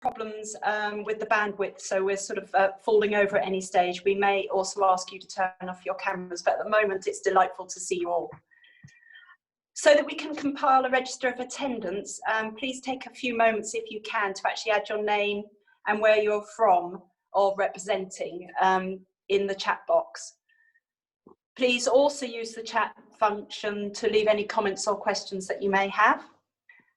problems with the bandwidth, so we're sort of falling over at any stage. We may also ask you to turn off your cameras, but at the moment it's delightful to see you all. So that we can compile a register of attendance, please take a few moments if you can to actually add your name and where you're from or representing in the chat box. Please also use the chat function to leave any comments or questions that you may have.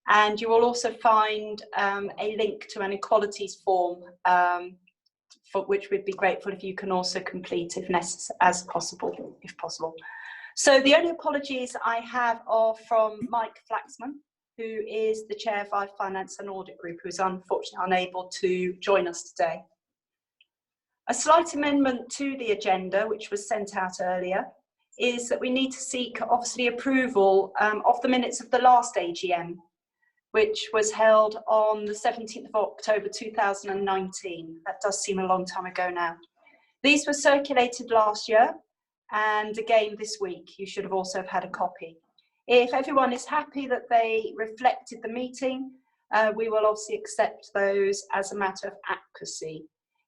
And you will also find a link to an equalities form, for which we'd be grateful if you can also complete if necessary, if possible. So the only apologies I have are from Mike Flaxman, who is the chair of our Finance and Audit Group, who is unfortunately unable to join us today. A slight amendment to the agenda, which was sent out earlier, is that we need to seek, obviously, approval of the minutes of the last AGM, which was held on the 17th of October 2019. That does seem a long time ago now. These were circulated last year, and again this week. You should have also have had a copy. If everyone is happy that they reflected the meeting, we will obviously accept those as a matter of accuracy.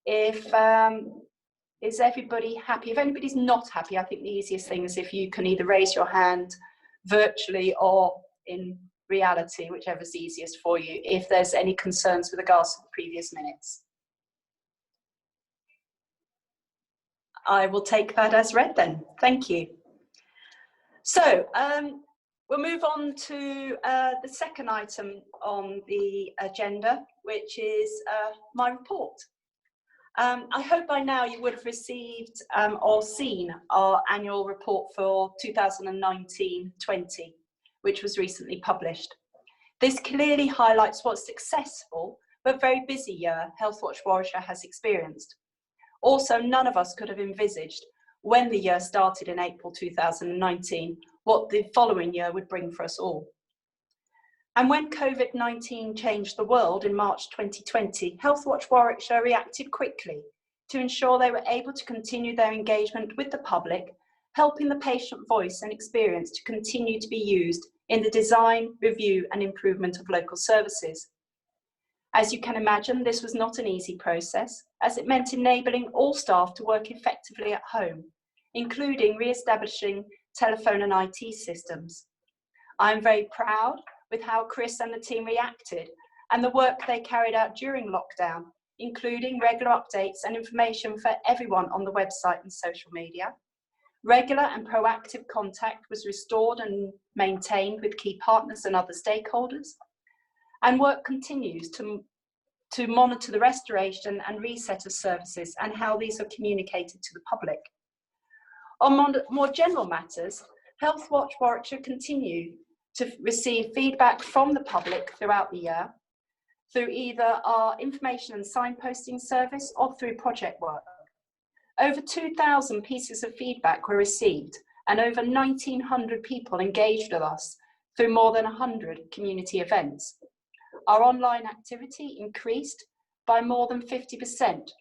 Is everybody happy? If anybody's not happy, I think the easiest thing is if you can either raise your hand virtually or in reality, whichever's easiest for you, if there's any concerns with regards to the previous minutes. I will take that as read then. Thank you. So we'll move on to the second item on the agenda, which is my report. I hope by now you would have received or seen our annual report for 2019-20, which was recently published. This clearly highlights what a successful but very busy year Healthwatch Warwickshire has experienced. Also, none of us could have envisaged when the year started in April 2019 what the following year would bring for us all. And when COVID-19 changed the world in March 2020, Healthwatch Warwickshire reacted quickly to ensure they were able to continue their engagement with the public, helping the patient voice and experience to continue to be used in the design, review and improvement of local services. As you can imagine, this was not an easy process, as it meant enabling all staff to work effectively at home, including re-establishing telephone and IT systems. I am very proud with how Chris and the team reacted and the work they carried out during lockdown, including regular updates and information for everyone on the website and social media. Regular and proactive contact was restored and maintained with key partners and other stakeholders. And work continues to monitor the restoration and reset of services and how these are communicated to the public. On more general matters, Healthwatch Warwickshire continue to receive feedback from the public throughout the year through either our information and signposting service or through project work. Over 2,000 pieces of feedback were received and over 1,900 people engaged with us through more than 100 community events. Our online activity increased by more than 50%,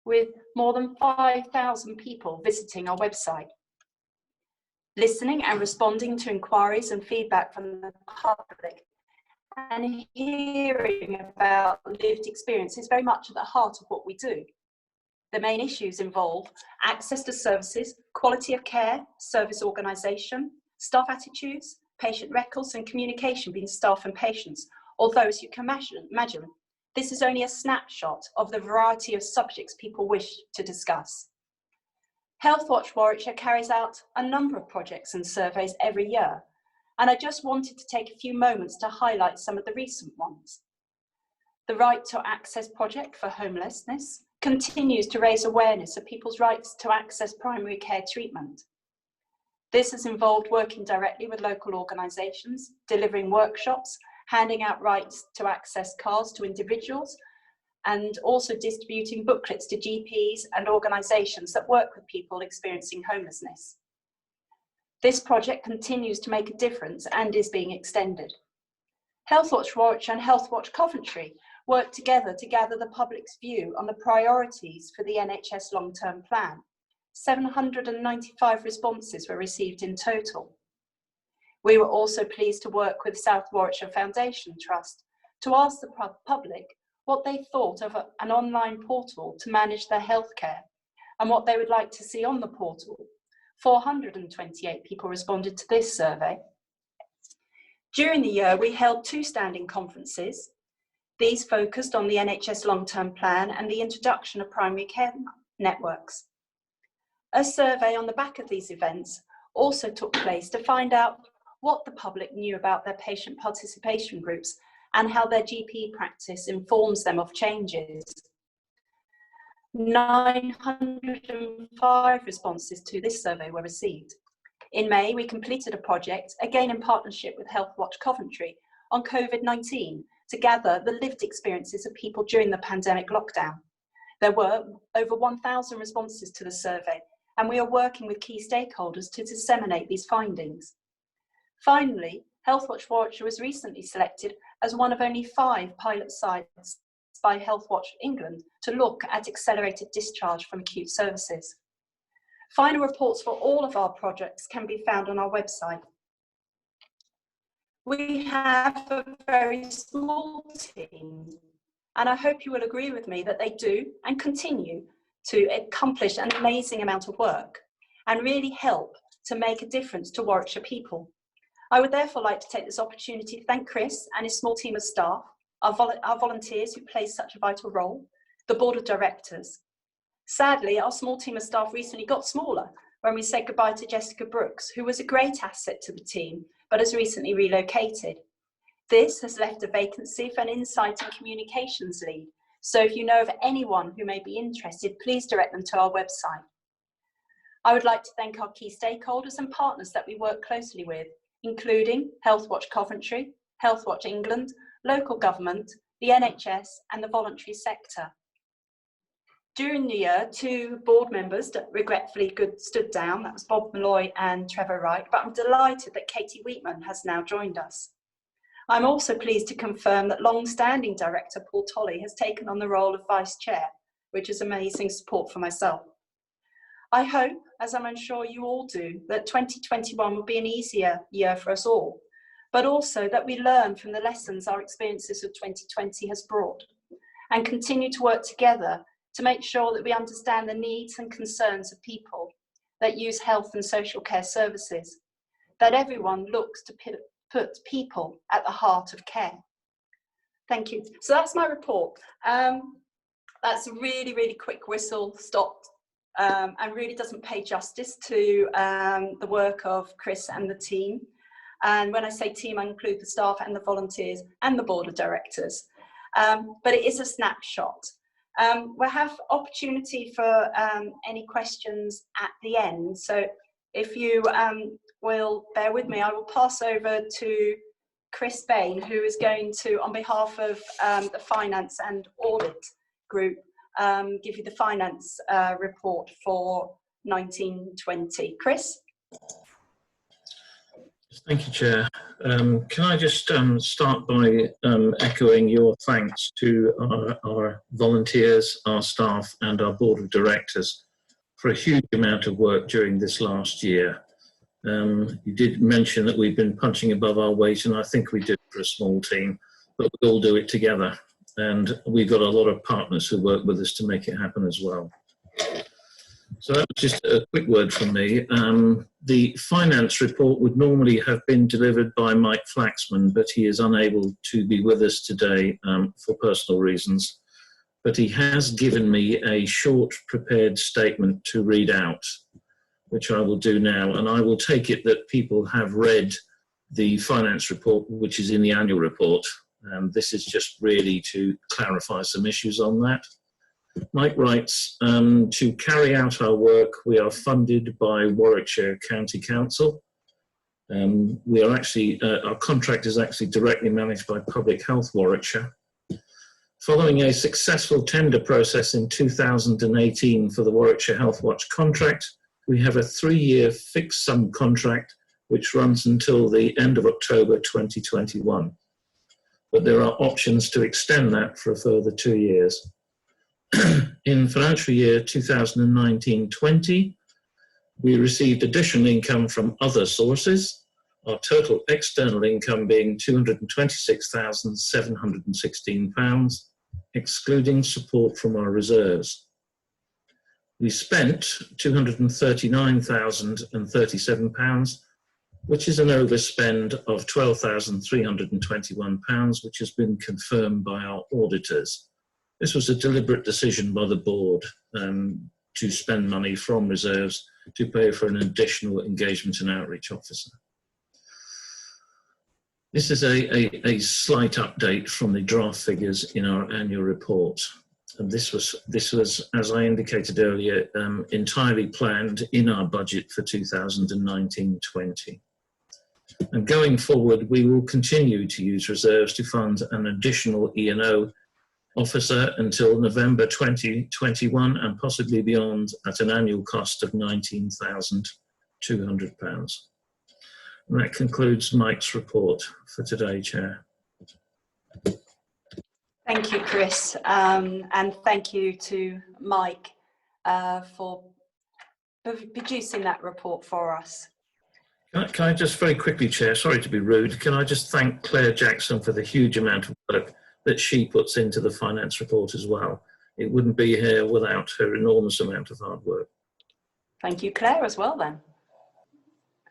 with more than 5,000 people visiting our website. Listening and responding to inquiries and feedback from the public and hearing about lived experience is very much at the heart of what we do. The main issues involve access to services, quality of care, service organisation, staff attitudes, patient records and communication between staff and patients. Although, as you can imagine, this is only a snapshot of the variety of subjects people wish to discuss. Healthwatch Warwickshire carries out a number of projects and surveys every year, and I just wanted to take a few moments to highlight some of the recent ones. The Right to Access project for homelessness continues to raise awareness of people's rights to access primary care treatment. This has involved working directly with local organisations, delivering workshops, handing out rights to access cards to individuals, and also distributing booklets to GPs and organisations that work with people experiencing homelessness. This project continues to make a difference and is being extended. Healthwatch Warwickshire and Healthwatch Coventry work together to gather the public's view on the priorities for the NHS long-term plan. 795 responses were received in total. We were also pleased to work with South Warwickshire Foundation Trust to ask the public what they thought of an online portal to manage their healthcare and what they would like to see on the portal. 428 people responded to this survey. During the year, we held 2 standing conferences. These focused on the NHS long-term plan and the introduction of primary care networks. A survey on the back of these events also took place to find out what the public knew about their patient participation groups and how their GP practice informs them of changes. 905 responses to this survey were received. In May, we completed a project, again in partnership with Healthwatch Coventry, on COVID-19 to gather the lived experiences of people during the pandemic lockdown. There were over 1,000 responses to the survey, and we are working with key stakeholders to disseminate these findings. Finally, Healthwatch Warwickshire was recently selected as one of only 5 pilot sites by Healthwatch England to look at accelerated discharge from acute services. Final reports for all of our projects can be found on our website. We have a very small team, and I hope you will agree with me that they do and continue to accomplish an amazing amount of work and really help to make a difference to Warwickshire people. I would therefore like to take this opportunity to thank Chris and his small team of staff, our volunteers who play such a vital role, the board of directors. Sadly, our small team of staff recently got smaller when we said goodbye to Jessica Brooks, who was a great asset to the team, but has recently relocated. This has left a vacancy for an insight and communications lead. So if you know of anyone who may be interested, please direct them to our website. I would like to thank our key stakeholders and partners that we work closely with, including Healthwatch Coventry, Healthwatch England, local government, the NHS and the voluntary sector. During the year, 2 board members that regretfully stood down, that was Bob Malloy and Trevor Wright, but I'm delighted that Katie Wheatman has now joined us. I'm also pleased to confirm that long-standing director Paul Tolley has taken on the role of vice chair, which is amazing support for myself. I hope, as I'm sure you all do, that 2021 will be an easier year for us all, but also that we learn from the lessons our experiences of 2020 has brought and continue to work together to make sure that we understand the needs and concerns of people that use health and social care services, that everyone looks to put people at the heart of care. Thank you. So that's my report. That's a really, really quick whistle stop and really doesn't pay justice to the work of Chris and the team. And when I say team, I include the staff and the volunteers and the board of directors. But it is a snapshot. We'll have opportunity for any questions at the end. So if you will bear with me, I will pass over to Chris Bain, who is going to, on behalf of the Finance and Audit Group, give you the finance report for 1920. Chris? Thank you, Chair. Can I just start by echoing your thanks to our volunteers, our staff and our board of directors for a huge amount of work during this last year. You did mention that we've been punching above our weight, and I think we did for a small team, but we all do it together. And we've got a lot of partners who work with us to make it happen as well. So that was just a quick word from me. The finance report would normally have been delivered by Mike Flaxman, but he is unable to be with us today for personal reasons. But he has given me a short prepared statement to read out, which I will do now. And I will take it that people have read the finance report, which is in the annual report. This is just really to clarify some issues on that. Mike writes, to carry out our work, we are funded by Warwickshire County Council. We are actually, our contract is actually directly managed by Public Health Warwickshire. Following a successful tender process in 2018 for the Warwickshire Health Watch contract, we have a 3-year fixed sum contract which runs until the end of October 2021. But there are options to extend that for a further 2 years. In financial year 2019-20, we received additional income from other sources, our total external income being £226,716, excluding support from our reserves. We spent £239,037, which is an overspend of £12,321, which has been confirmed by our auditors. This was a deliberate decision by the board to spend money from reserves to pay for an additional engagement and outreach officer. This is a slight update from the draft figures in our annual report. And this was, as I indicated earlier, entirely planned in our budget for 2019-20. And going forward, we will continue to use reserves to fund an additional E&O officer until November 2021 and possibly beyond at an annual cost of £19,200. And that concludes Mike's report for today, Chair. Thank you, Chris, and thank you to Mike for producing that report for us. Can I just very quickly, Chair, sorry to be rude, can I just thank Claire Jackson for the huge amount of work that she puts into the finance report as well. It wouldn't be here without her enormous amount of hard work. Thank you, Claire, as well then.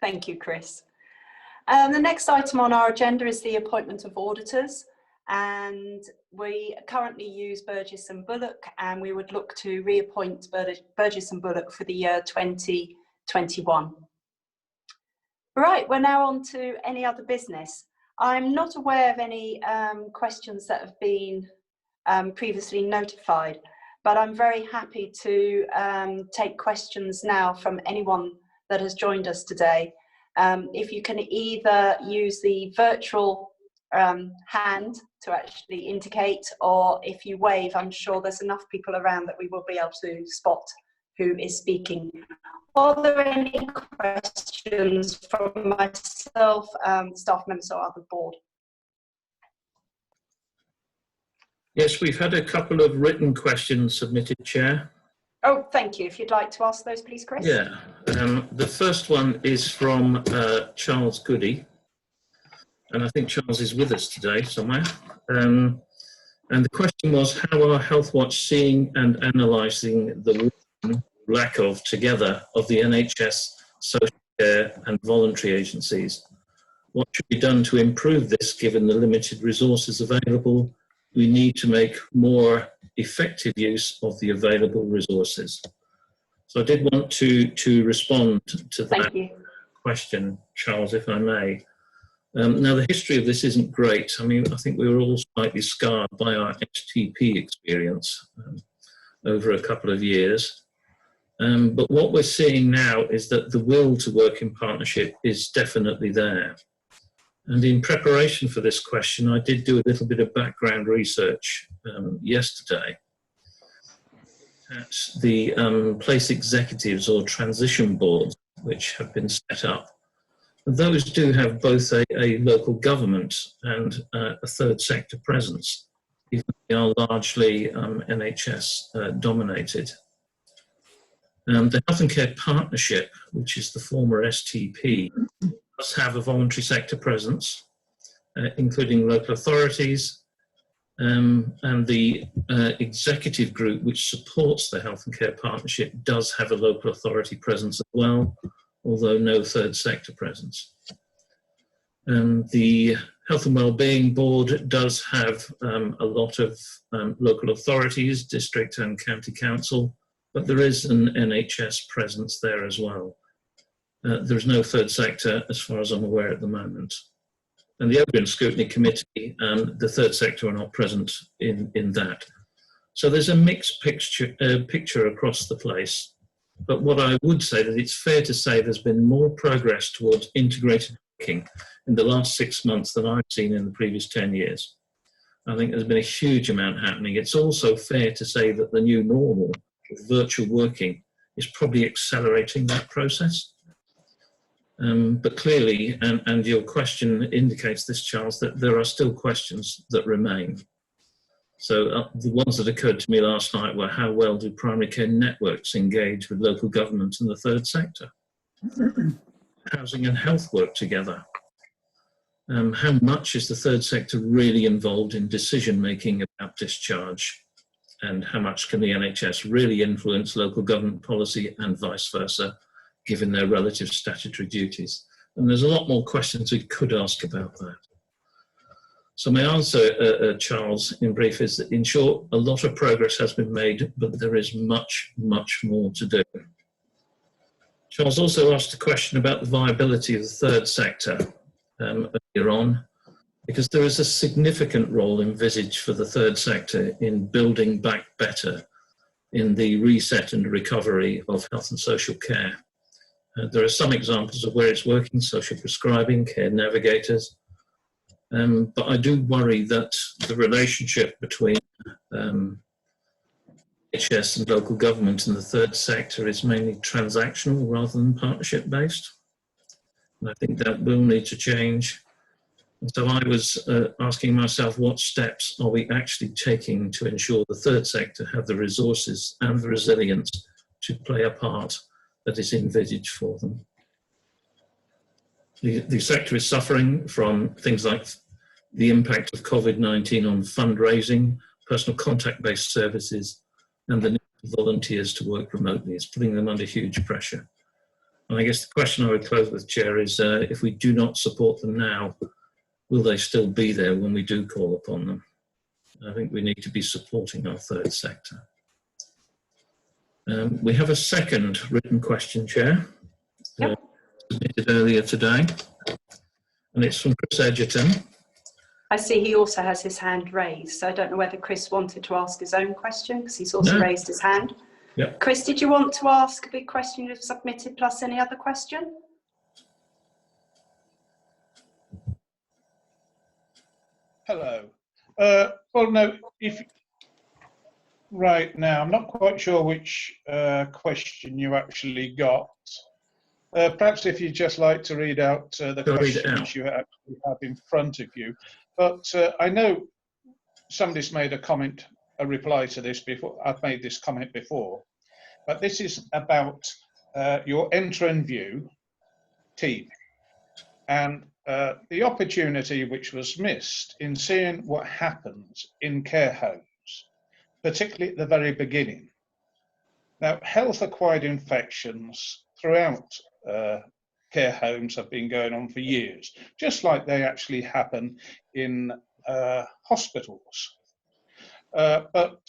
Thank you, Chris. The next item on our agenda is the appointment of auditors, and we currently use Burgess and Bullock, and we would look to reappoint Burgess and Bullock for the year 2021. Right, we're now on to any other business. I'm not aware of any questions that have been previously notified, but I'm very happy to take questions now from anyone that has joined us today. If you can either use the virtual hand to actually indicate, or if you wave, I'm sure there's enough people around that we will be able to spot who is speaking. Are there any questions from myself, staff members or other board? Yes, we've had a couple of written questions submitted, Chair. Oh, thank you. If you'd like to ask those, please, Chris. Yeah, the first one is from Charles Goody, and I think Charles is with us today somewhere. And the question was, how are Healthwatch seeing and analysing the lack of together of the NHS, social care and voluntary agencies? What should be done to improve this given the limited resources available? We need to make more effective use of the available resources. So I did want to respond to that question, Charles, if I may. Now, the history of this isn't great. I mean, I think we were all slightly scarred by our STP experience over a couple of years. But what we're seeing now is that the will to work in partnership is definitely there. And in preparation for this question, I did do a little bit of background research yesterday at the place executives or transition boards which have been set up. Those do have both a local government and a third sector presence, even though they are largely NHS dominated. The Health and Care Partnership, which is the former STP, does have a voluntary sector presence, including local authorities, and the executive group, which supports the Health and Care Partnership, does have a local authority presence as well, although no third sector presence. The Health and Wellbeing Board does have a lot of local authorities, district and county council, but there is an NHS presence there as well. There's no third sector as far as I'm aware at the moment. And the Open Scrutiny Committee, the third sector are not present in that. So there's a mixed picture across the place. But what I would say that it's fair to say there's been more progress towards integrated working in the last 6 months than I've seen in the previous 10 years. I think there's been a huge amount happening. It's also fair to say that the new normal of virtual working is probably accelerating that process. But clearly, and your question indicates this, Charles, that there are still questions that remain. So the ones that occurred to me last night were, how well do primary care networks engage with local government and the third sector? Housing and health work together. How much is the third sector really involved in decision making about discharge? And how much can the NHS really influence local government policy and vice versa, given their relative statutory duties? And there's a lot more questions we could ask about that. So my answer, Charles, in brief, is that in short, a lot of progress has been made, but there is much, much more to do. Charles also asked a question about the viability of the third sector earlier on, because there is a significant role envisaged for the third sector in building back better in the reset and recovery of health and social care. There are some examples of where it's working: social prescribing, care navigators. But I do worry that the relationship between NHS and local government and the third sector is mainly transactional rather than partnership based. And I think that will need to change. And so I was asking myself, what steps are we actually taking to ensure the third sector have the resources and the resilience to play a part that is envisaged for them? The sector is suffering from things like the impact of COVID-19 on fundraising, personal contact-based services, and the need for volunteers to work remotely. It's putting them under huge pressure. And I guess the question I would close with, Chair, is if we do not support them now, will they still be there when we do call upon them? I think we need to be supporting our third sector. We have a second written question, Chair, submitted earlier today, and it's from Chris Edgerton. I see he also has his hand raised, so I don't know whether Chris wanted to ask his own question, because he's also raised his hand. Yep. Chris, did you want to ask a big question you've submitted plus any other question? Hello. Well, no, right now, I'm not quite sure which question you actually got. Perhaps if you'd just like to read out the question which you actually have in front of you. But I know somebody's made a reply to this before. I've made this comment before. But this is about your Enter and View team and the opportunity which was missed in seeing what happens in care homes, particularly at the very beginning. Now, health-acquired infections throughout care homes have been going on for years, just like they actually happen in hospitals. But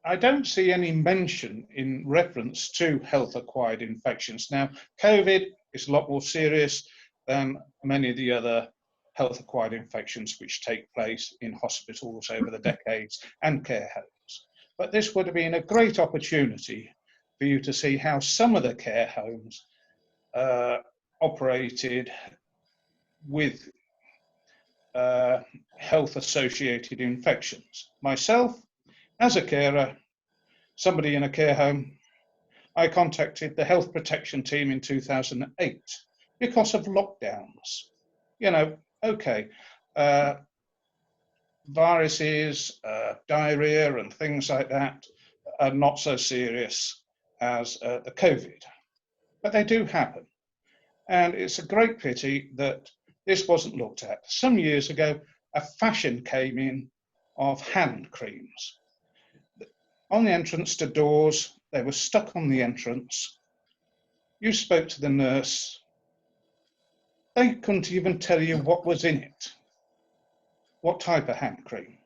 I don't see any mention in reference to health-acquired infections. Now, COVID is a lot more serious than many of the other health-acquired infections which take place in hospitals over the decades and care homes. But this would have been a great opportunity for you to see how some of the care homes operated with health-associated infections. Myself, as a carer, somebody in a care home, I contacted the health protection team in 2008 because of lockdowns. You know, okay, viruses, diarrhea and things like that are not so serious as the COVID, but they do happen. And it's a great pity that this wasn't looked at. Some years ago, a fashion came in of hand creams. On the entrance to doors, they were stuck on the entrance. You spoke to the nurse. They couldn't even tell you what was in it, what type of hand cream,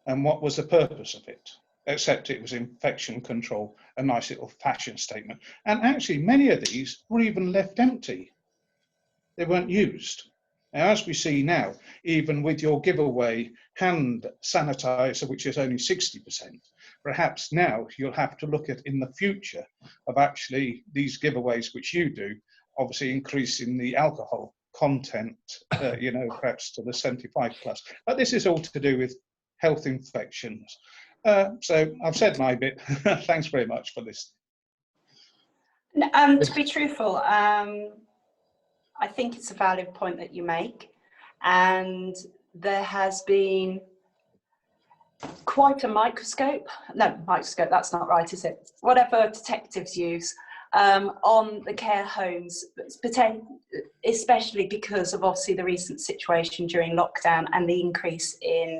and what was the purpose of it, except it was infection control, a nice little fashion statement. And actually, many of these were even left empty. They weren't used. Now, as we see now, even with your giveaway hand sanitizer, which is only 60%, perhaps now you'll have to look at in the future of actually these giveaways which you do, obviously increasing the alcohol content, you know, perhaps to the 75 plus. But this is all to do with health infections. So I've said my bit. Thanks very much for this. To be truthful, I think it's a valid point that you make, and there has been quite a microscope. No, microscope, that's not right, is it? Whatever detectives use on the care homes, especially because of obviously the recent situation during lockdown and the increase in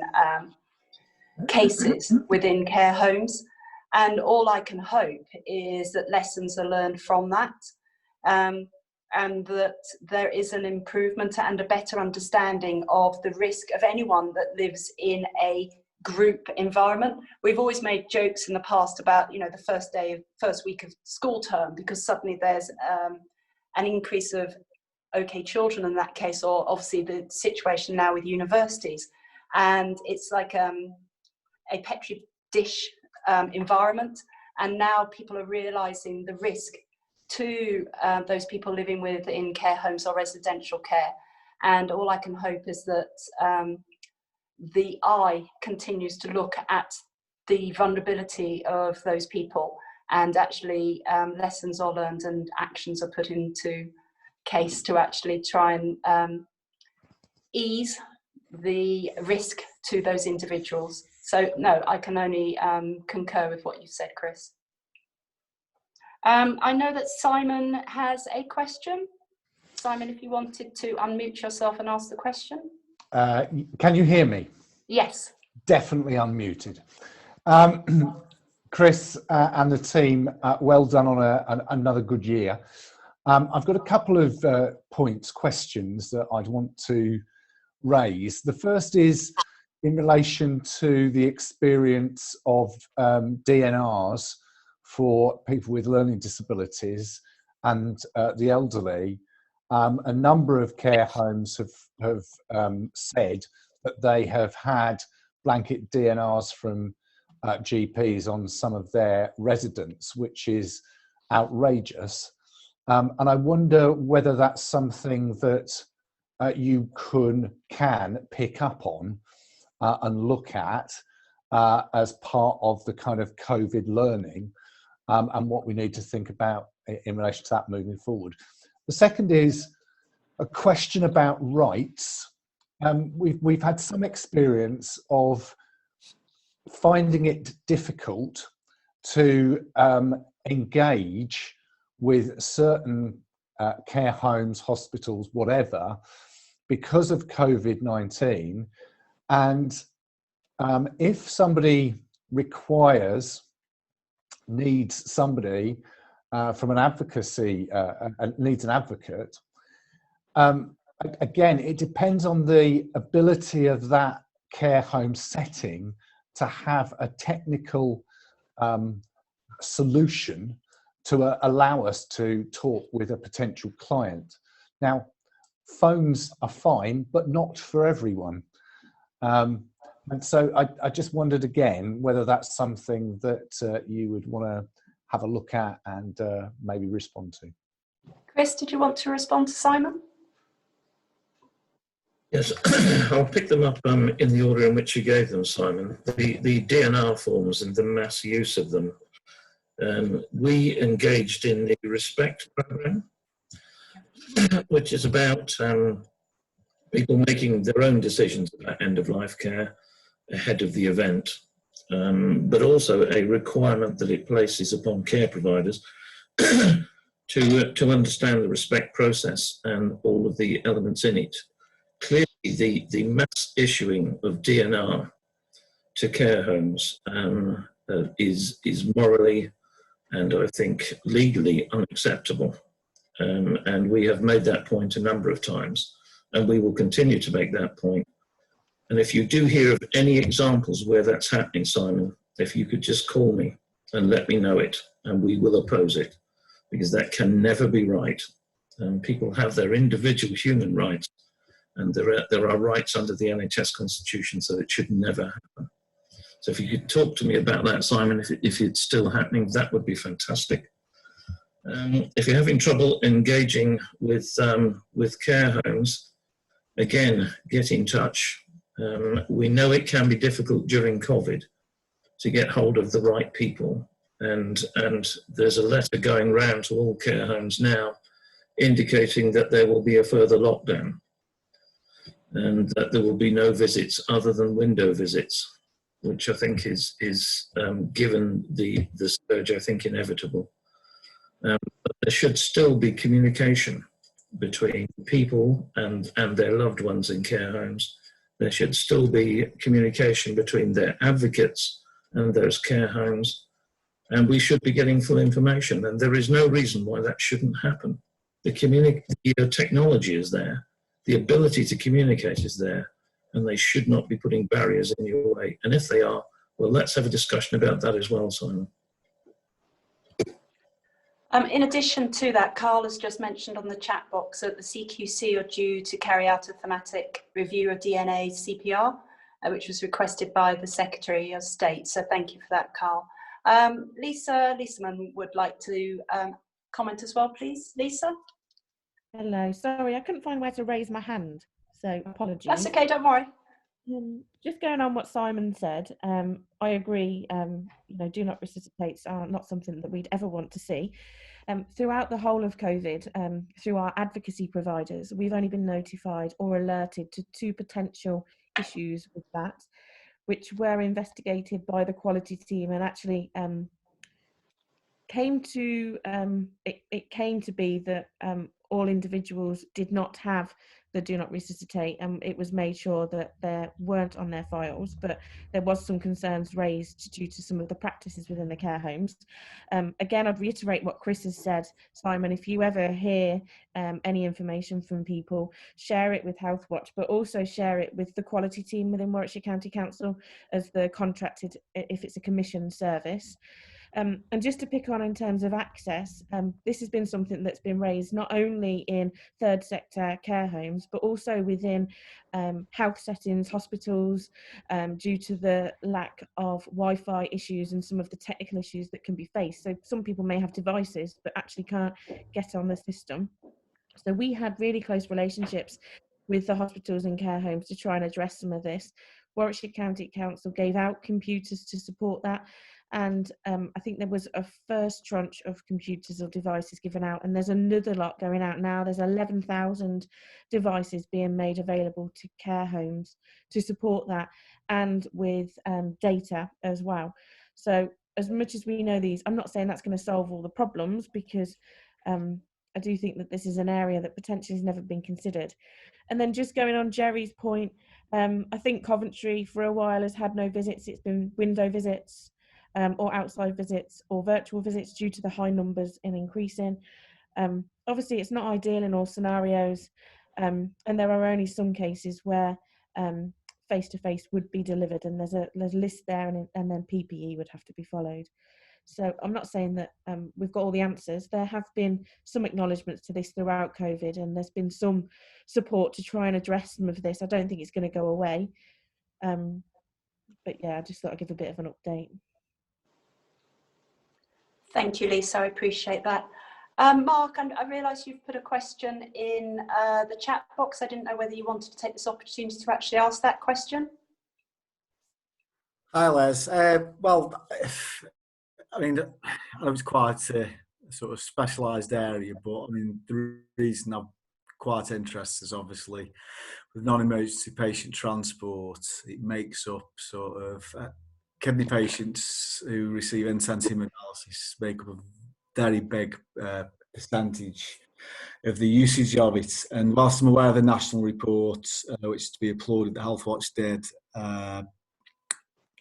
cases within care homes. And all I can hope is that lessons are learned from that, and that there is an improvement and a better understanding of the risk of anyone that lives in a group environment. We've always made jokes in the past about, you know, the first week of school term, because suddenly there's an increase of OK children in that case, or obviously the situation now with universities. And it's like a petri dish environment. And now people are realizing the risk to those people living within care homes or residential care. And all I can hope is that the eye continues to look at the vulnerability of those people, and actually lessons are learned and actions are put into case to actually try and ease the risk to those individuals. So no, I can only concur with what you said, Chris. I know that Simon has a question. Simon, if you wanted to unmute yourself and ask the question. Can you hear me? Yes. Definitely unmuted. Chris and the team, well done on another good year. I've got a couple of questions that I'd want to raise. The first is in relation to the experience of DNRs for people with learning disabilities and the elderly. A number of care homes have said that they have had blanket DNRs from GPs on some of their residents, which is outrageous. And I wonder whether that's something that you can pick up on and look at as part of the kind of COVID learning, and what we need to think about in relation to that moving forward. The second is a question about rights. We've had some experience of finding it difficult to engage with certain care homes, hospitals, whatever, because of COVID-19. And if somebody needs somebody from an advocacy, needs an advocate, again, it depends on the ability of that care home setting to have a technical solution to allow us to talk with a potential client. Now, phones are fine, but not for everyone. And so I just wondered again whether that's something that you would want to have a look at and maybe respond to. Chris, did you want to respond to Simon? Yes, I'll pick them up in the order in which you gave them, Simon. The DNR forms and the mass use of them. We engaged in the Respect program, which is about people making their own decisions about end-of-life care ahead of the event, but also a requirement that it places upon care providers to understand the Respect process and all of the elements in it. Clearly, the mass issuing of DNR to care homes is morally and I think legally unacceptable. And we have made that point a number of times, and we will continue to make that point. And if you do hear of any examples where that's happening, Simon, if you could just call me and let me know it, and we will oppose it, because that can never be right. People have their individual human rights, and there are rights under the NHS Constitution, so it should never happen. So if you could talk to me about that, Simon, if it's still happening, that would be fantastic. If you're having trouble engaging with care homes, again, get in touch. We know it can be difficult during COVID to get hold of the right people, and there's a letter going round to all care homes now indicating that there will be a further lockdown and that there will be no visits other than window visits, which I think is given the surge, I think, inevitable. But there should still be communication between people and their loved ones in care homes. There should still be communication between their advocates and those care homes, and we should be getting full information, and there is no reason why that shouldn't happen. The technology is there, the ability to communicate is there, and they should not be putting barriers in your way. And if they are, well, let's have a discussion about that as well, Simon. In addition to that, Carl has just mentioned on the chat box that the CQC are due to carry out a thematic review of DNA CPR, which was requested by the Secretary of State. So thank you for that, Carl. Lisa Leeserman would like to comment as well, please. Lisa? Hello, sorry, I couldn't find where to raise my hand, so apologies. That's okay, don't worry. Just going on what Simon said, I agree, you know, do not resuscitates are not something that we'd ever want to see. Throughout the whole of COVID, through our advocacy providers, we've only been notified or alerted to 2 potential issues with that, which were investigated by the quality team and actually came to be that all individuals did not have the do not resuscitate, and it was made sure that they weren't on their files, but there was some concerns raised due to some of the practices within the care homes. Again, I'd reiterate what Chris has said. Simon, if you ever hear any information from people, share it with Healthwatch, but also share it with the quality team within Warwickshire County Council as the contracted, if it's a commissioned service. And just to pick on in terms of access, this has been something that's been raised not only in third sector care homes, but also within health settings, hospitals, due to the lack of Wi-Fi issues and some of the technical issues that can be faced. So some people may have devices, but actually can't get on the system. So we had really close relationships with the hospitals and care homes to try and address some of this. Warwickshire County Council gave out computers to support that. And I think there was a first tranche of computers or devices given out, and there's another lot going out now. There's 11,000 devices being made available to care homes to support that, and with data as well. So as much as we know these, I'm not saying that's going to solve all the problems, because I do think that this is an area that potentially has never been considered. And then just going on Jerry's point, I think Coventry for a while has had no visits. It's been window visits. Or outside visits or virtual visits due to the high numbers in increasing. Obviously, it's not ideal in all scenarios, and there are only some cases where face-to-face would be delivered, and there's a list there, and then PPE would have to be followed. So I'm not saying that we've got all the answers. There have been some acknowledgements to this throughout COVID, and there's been some support to try and address some of this. I don't think it's going to go away. But yeah, I just thought I'd give a bit of an update. Thank you, Lisa. I appreciate that. Mark, I realise you've put a question in the chat box. I didn't know whether you wanted to take this opportunity to actually ask that question. Hi, Les. Well, I mean, I know it's quite a sort of specialised area, but I mean, the reason I'm quite interested is obviously with non-emergency patient transport, it makes up sort of kidney patients who receive intensive hemodialysis make up a very big percentage of the usage of it. And whilst I'm aware of the national report, which is to be applauded, that Healthwatch did, I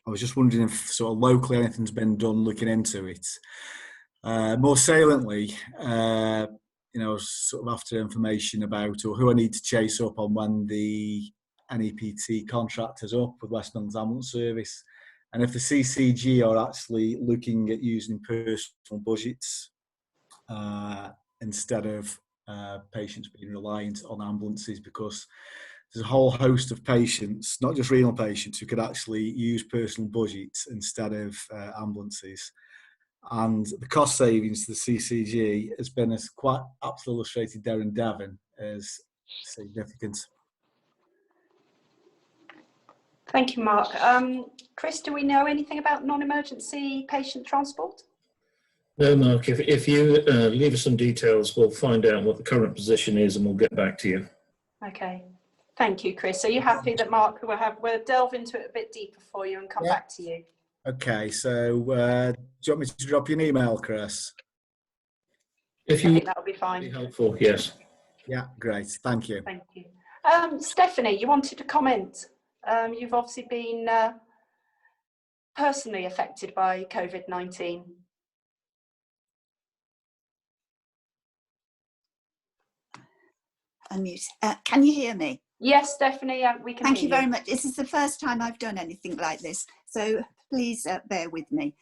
was just wondering if sort of locally anything's been done looking into it. More saliently, you know, sort of after information about or who I need to chase up on when the NEPT contract is up with West Midlands Ambulance Service. And if the CCG are actually looking at using personal budgets instead of patients being reliant on ambulances, because there's a whole host of patients, not just renal patients, who could actually use personal budgets instead of ambulances. And the cost savings to the CCG has been, as quite aptly illustrated there in Devon, as significant. Thank you, Mark. Chris, do we know anything about non-emergency patient transport? No, Mark, if you leave us some details, we'll find out what the current position is and we'll get back to you. Okay. Thank you, Chris. Are you happy that Mark, we'll delve into it a bit deeper for you and come back to you? Okay, so do you want me to drop you an email, Chris? If I you think that would be be fine. helpful, yes. Yeah, great. Thank you. Thank you. Stephanie, you wanted to comment. You've obviously been personally affected by COVID-19. Unmute. Can you hear me? Yes, Stephanie, we can Thank hear you very much. This is the first time I've done anything like this, so please bear with me.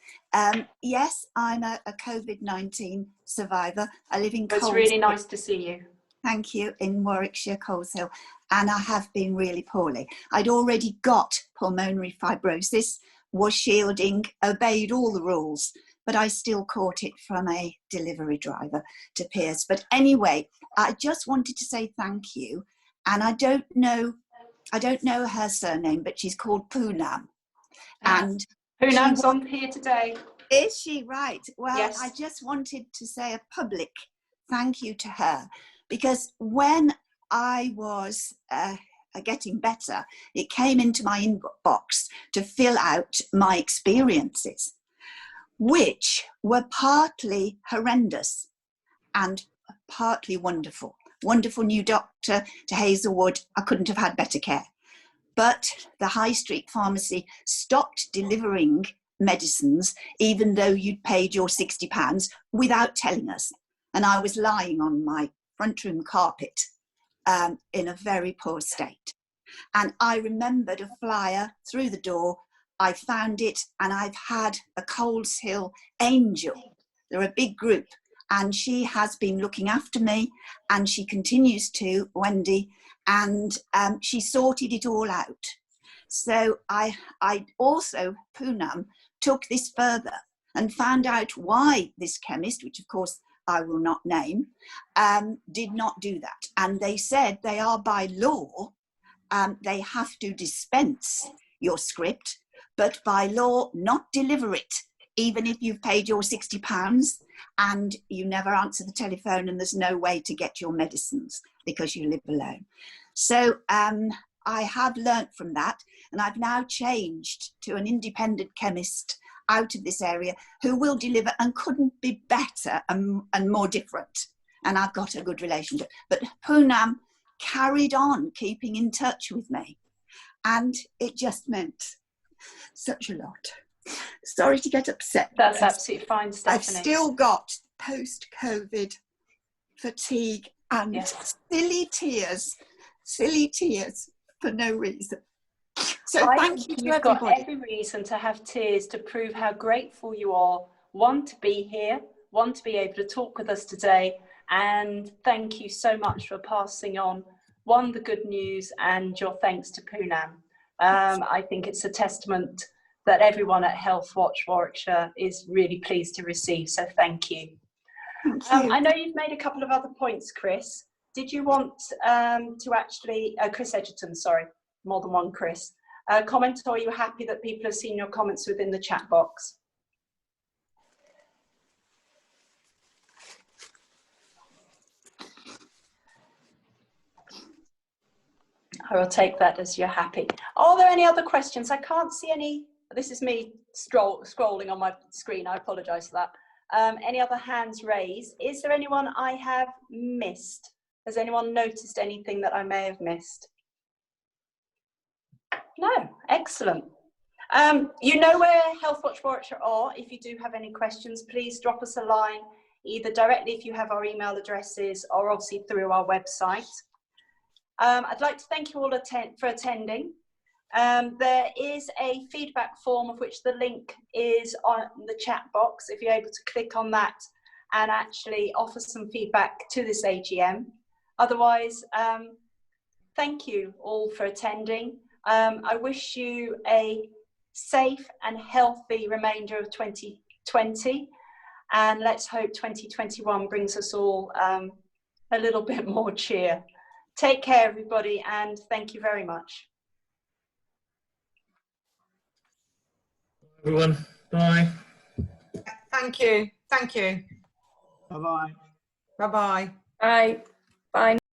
Yes, I'm a COVID-19 survivor. I live in It's Coleshill. really nice to see you. Thank you, in Warwickshire, Coleshill, and I have been really poorly. I'd already got pulmonary fibrosis, was shielding, obeyed all the rules, but I still caught it from a delivery driver to Piers. But anyway, I just wanted to say thank you. And I don't know her surname, but she's called Poonam. And Poonam's on here today. Is she? Right. Well, Yes. I just wanted to say a public thank you to her, because when I was getting better, it came into my inbox to fill out my experiences, which were partly horrendous and partly wonderful. Wonderful new doctor to Hazelwood. I couldn't have had better care. But the high street pharmacy stopped delivering medicines, even though you'd paid your £60 without telling us. And I was lying on my front room carpet in a very poor state. And I remembered a flyer through the door. I found it, and I've had a Coleshill angel. They're a big group. And she has been looking after me, and she continues to, Wendy, and she sorted it all out. So I also, Poonam, took this further and found out why this chemist, which of course I will not name, did not do that. And they said they are by law, they have to dispense your script, but by law not deliver it, even if you've paid your £60 and you never answer the telephone and there's no way to get your medicines because you live alone. So I have learnt from that, and I've now changed to an independent chemist out of this area who will deliver and couldn't be better and more different. And I've got a good relationship. But Poonam carried on keeping in touch with me, and it just meant such a lot. Sorry to get upset. That's absolutely fine, Stephanie. I've still got post-COVID fatigue and Yes. silly tears for no reason. So I thank think you to you've everybody. got every reason to have tears to prove how grateful you are, one, to be here, one, to be able to talk with us today, and thank you so much for passing on, one, the good news, and your thanks to Poonam. I think it's a testament that everyone at Health Watch Warwickshire is really pleased to receive, so thank you. Thank you. I know you've made a couple of other points, Chris. Did you want to actually, Chris Edgerton, sorry, more than one Chris, comment, or are you happy that people have seen your comments within the chat box? I will take that as you're happy. Are there any other questions? I can't see any. This is me scrolling on my screen. I apologise for that. Any other hands raised? Is there anyone I have missed? Has anyone noticed anything that I may have missed? No, excellent. You know where Health Watch Warwickshire are. If you do have any questions, please drop us a line, either directly if you have our email addresses, or obviously through our website. I'd like to thank you all for attending. There is a feedback form of which the link is on the chat box, if you're able to click on that and actually offer some feedback to this AGM. Otherwise, thank you all for attending. I wish you a safe and healthy remainder of 2020, and let's hope 2021 brings us all a little bit more cheer. Take care, everybody, and thank you very much. Everyone, bye. Thank you. Thank you. Bye-bye. Bye-bye. Bye. Bye.